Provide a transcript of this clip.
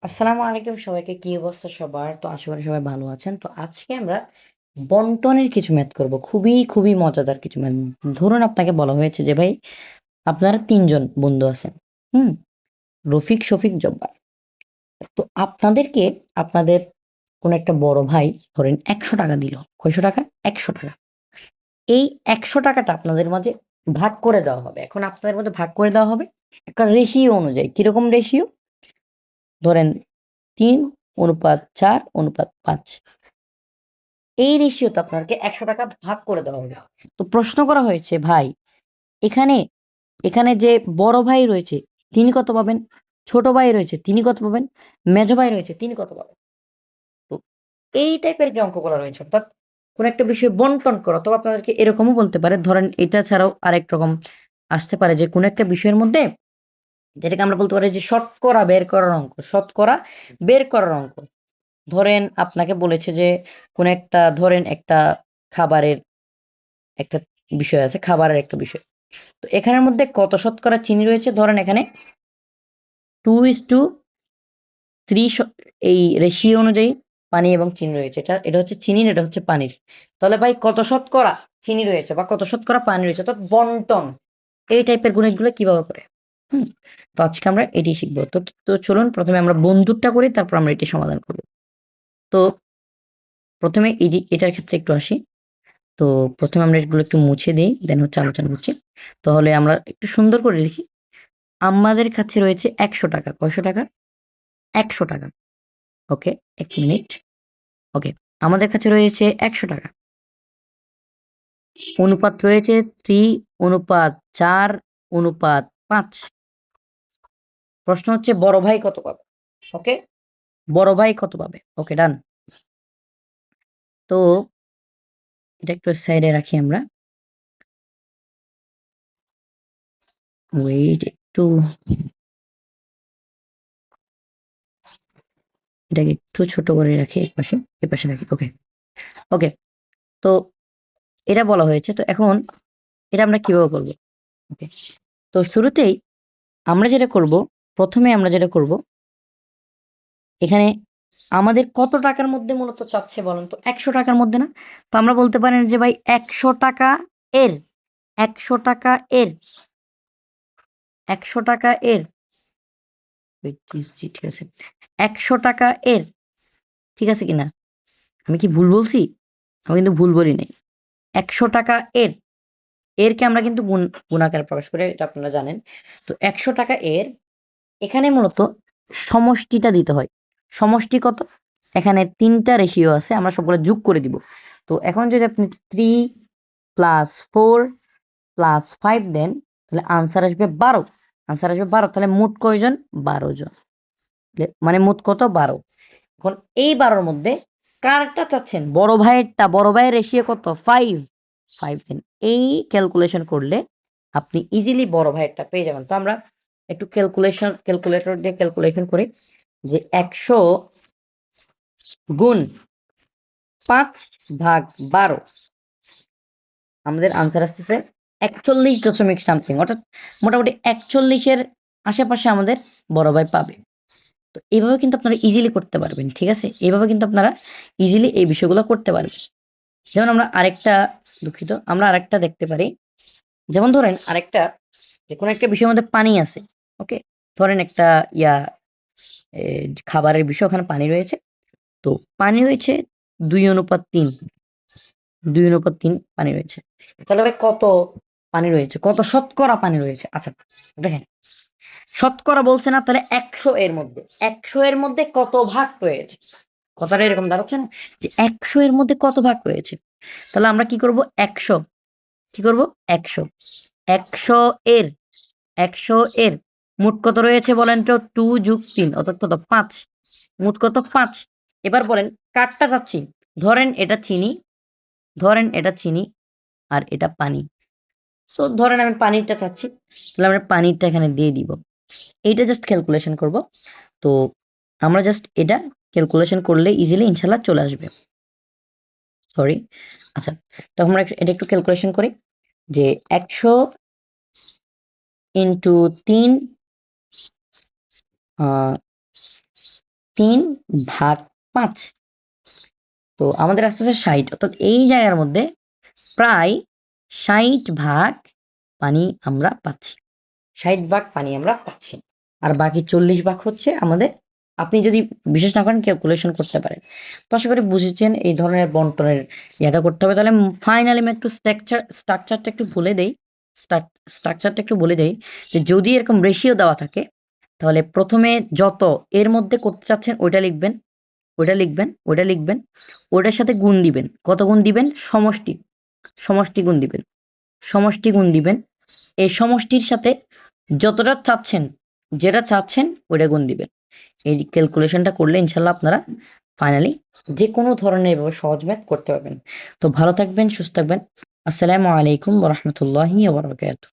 আসসালামু আলাইকুম সবাইকে, কি অবস্থা সবার? তো আশা করি সবাই ভালো আছেন। তো আজকে আমরা বন্টনের কিছু ম্যাথ করব। খুবই মজাদার কিছু ম্যাথ। ধরুন আপনাকে বলা হয়েছে যে ভাই আপনারা ৩ জন বন্ধু আছেন। হুম? রফিক, শফিক, জব্বার। তো আপনাদেরকে আপনাদের কোন একটা বড় ভাই ধরেন ৳১০০ দিল। কয়শো টাকা? ৳১০০। এই ৳১০০ আপনাদের মাঝে ভাগ করে দেওয়া হবে। এখন আপনাদের মধ্যে ভাগ করে দেওয়া হবে একটা রেশিও অনুযায়ী। কিরকম রেশিও? ধরেন ৩:৪:৫। এই রেশিওতে আপনাকে ৳১০০ ভাগ করে দেওয়া হবে। তো প্রশ্ন করা হয়েছে ভাই এখানে, এখানে যে বড় ভাই রয়েছে তিনি কত পাবেন? ছোট ভাই রয়েছে তিনি কত পাবেন? মেঝো ভাই রয়েছে তিনি কত পাবেন? তো এই টাইপের যে অঙ্কগুলো রয়েছে অর্থাৎ কোন একটা বিষয় বন্টন করা অথবা আপনাদেরকে এরকমও বলতে পারে ধরেন এটা ছাড়াও আরেক রকম আসতে পারে যে কোন একটা বিষয়ের মধ্যে যেটাকে আমরা বলতে পারি যে শতকরা বের করার অঙ্ক, শতকরা বের করার অঙ্ক। ধরেন আপনাকে বলেছে যে কোন একটা ধরেন একটা খাবারের একটা বিষয় আছে, খাবারের একটা বিষয়। তো এখানের মধ্যে কত শতকরা চিনি রয়েছে? ধরেন এখানে 2:3 এই রেশিও অনুযায়ী পানি এবং চিনি রয়েছে। এটা হচ্ছে চিনির, এটা হচ্ছে পানির। তাহলে ভাই কত শতকরা চিনি রয়েছে বা কত শতকরা পানি রয়েছে অর্থাৎ বন্টন। এই টাইপের গণিতগুলো কিভাবে করে? হুম? তো আজকে আমরা এটি শিখব। তো চলুন প্রথমে আমরা বন্ধুরটা করি তারপর আমরা এটি সমাধান করব। তো প্রথমে এটার ক্ষেত্রে একটু আসি। তো প্রথমে আমরা এগুলো একটু মুছে দেই, দেন হচ্ছে আলোচনা করছি। তাহলে আমরা একটু সুন্দর করে লিখি। আমাদের কাছে রয়েছে ৳১০০। কয়শো টাকা? ৳১০০। ওকে, ১ মিনিট। ওকে। আমাদের কাছে রয়েছে ৳১০০। অনুপাত রয়েছে 3:4:5। প্রশ্ন হচ্ছে বড় ভাই কত পাবে? ওকে? বড় ভাই কত পাবে? ওকে, ডান। তো এটা একটু সাইডে রাখি আমরা। ওয়েট একটু, এটাকে একটু ছোট করে রাখি এপাশে, এপাশে রাখি। ওকে, ওকে। তো এটা বলা হয়েছে। তো এখন এটা আমরা কিভাবে করব? ওকে। তো শুরুতেই আমরা যেটা করব, প্রথমে আমরা যেটা করব, এখানে আমাদের কত টাকার মধ্যে মূলত চাচ্ছে বলেন তো? ৳১০০ মধ্যে না? তো আমরা বলতে পারেন যে ভাই ৳১০০ এর, ৳১০০ এর, ৳১০০ এর, ওয়েট জি ঠিক আছে। ৳১০০ এর, ঠিক আছে কিনা? আমি কি ভুল বলছি? আমি কিন্তু ভুল বলি নাই। ৳১০০ এর, এরকে আমরা কিন্তু গুণাকারে প্রকাশ করি, এটা আপনারা জানেন। তো ৳১০০ এর এখানে মূলত সমষ্টিটা দিতে হয়। সমষ্টি কত? এখানে ৩ টা রেশিও আছে। আমরা সবগুলো যোগ করে দিব। তো এখন যদি আপনি 3 + 4 + 5 দেন তাহলে আনসার আসবে ১২। আনসার আসবে ১২। তাহলে মোট কয়জন? ১২ জন। মানে মোট কত? ১২। এখন এই ১২ র মধ্যে কারটা চাচ্ছেন? বড় ভাইয়েরটা। বড় ভাইয়ের রেশিও কত? ৫। ৫ দেন। এই ক্যালকুলেশন করলে আপনি ইজিলি বড় ভাইয়েরটা পেয়ে যাবেন। তো আমরা একটু ক্যালকুলেটর দিয়ে ক্যালকুলেশন করি যে ১০০ গুণ ৫/১২ আমাদের আনসার আসতেছে ৪১ দশমিক সামথিং, অর্থাৎ মোটামুটি ৪১ এর আশেপাশে আমাদের বড় ভাই পাবে। তো এইভাবে কিন্তু আপনারা ইজিলি করতে পারবেন। ঠিক আছে? এভাবে কিন্তু আপনারা ইজিলি এই বিষয়গুলো করতে পারবেন। যেমন আমরা আরেকটা, দুঃখিত, আমরা আরেকটা দেখতে পারি। যেমন ধরেন আরেকটা, যে কোনো একটা বিষয়ের মধ্যে পানি আছে। ওকে? ধরেন একটা ইয়া এ খাবারের বিষয়, ওখানে পানি রয়েছে। তো পানি রয়েছে ২:৩। ২:৩ পানি রয়েছে। তাহলে ভাই কত পানি রয়েছে? কত শতকরা পানি রয়েছে? আচ্ছা দেখেন, শতকরা বলছে না, তাহলে ১০০ এর মধ্যে, ১০০ এর মধ্যে কত ভাগ রয়েছে? কথাটা এরকম দাঁড়াচ্ছে না? যে ১০০ এর মধ্যে কত ভাগ রয়েছে? তাহলে আমরা কি করব? ১০০, কি করব? ১০০। ১০০ এর, ১০০ এর মোট কত রয়েছে বলেন তো? ২ + ৩ অর্থাৎ কত? ৫। মোট কত? ৫। এবার বলেন কারটা চাচ্ছি? ধরেন এটা চিনি, ধরেন এটা চিনি আর এটা পানি। সো ধরেন আমি পানিরটা চাচ্ছি। তাহলে আমরা পানিরটা এখানে দিয়ে দিব। এইটা জাস্ট ক্যালকুলেশন করব। তো আমরা জাস্ট এটা ক্যালকুলেশন করলে ইজিলি ইনশাআল্লাহ চলে আসবে। সরি। আচ্ছা, তো আমরা এটা একটু ক্যালকুলেশন করি যে ১০০ * ৩ 3/5। তো আমাদের আসতেছে 60, অর্থাৎ এই জায়গার মধ্যে প্রায় 60 ভাগ পানি আমরা পাচ্ছি। 60 ভাগ পানি আমরা পাচ্ছি, আর বাকি 40 ভাগ হচ্ছে আমাদের। আপনি যদি বিশ্বাস না করেন ক্যালকুলেশন করতে পারেন। তো আশা করি বুঝেছেন এই ধরনের বন্টনের ইয়েটা করতে হবে। তাহলে ফাইনালি আমি একটু স্ট্রাকচারটা একটু বলে দেই। স্ট্রাকচারটা একটু বলে দেই যে যদি এরকম রেশিও দেওয়া থাকে, তাহলে প্রথমে যত এর মধ্যে করতে চাচ্ছেন ওইটা লিখবেন, ওইটা লিখবেন, ওইটা লিখবেন, ওইটার সাথে গুণ দিবেন। কত গুণ দিবেন? সমষ্টি, সমষ্টি গুণ দিবেন, সমষ্টি গুণ দিবেন। এই সমষ্টির সাথে যতটা চাচ্ছেন, যেটা চাচ্ছেন ওইটা গুণ দিবেন। এই ক্যালকুলেশনটা করলে ইনশাল্লাহ আপনারা ফাইনালি যে কোনো ধরনের এভাবে সহজ ম্যাথ করতে পারবেন। তো ভালো থাকবেন, সুস্থ থাকবেন। আসসালামু আলাইকুম ওয়া রাহমাতুল্লাহি ওয়া বারাকাতুহু।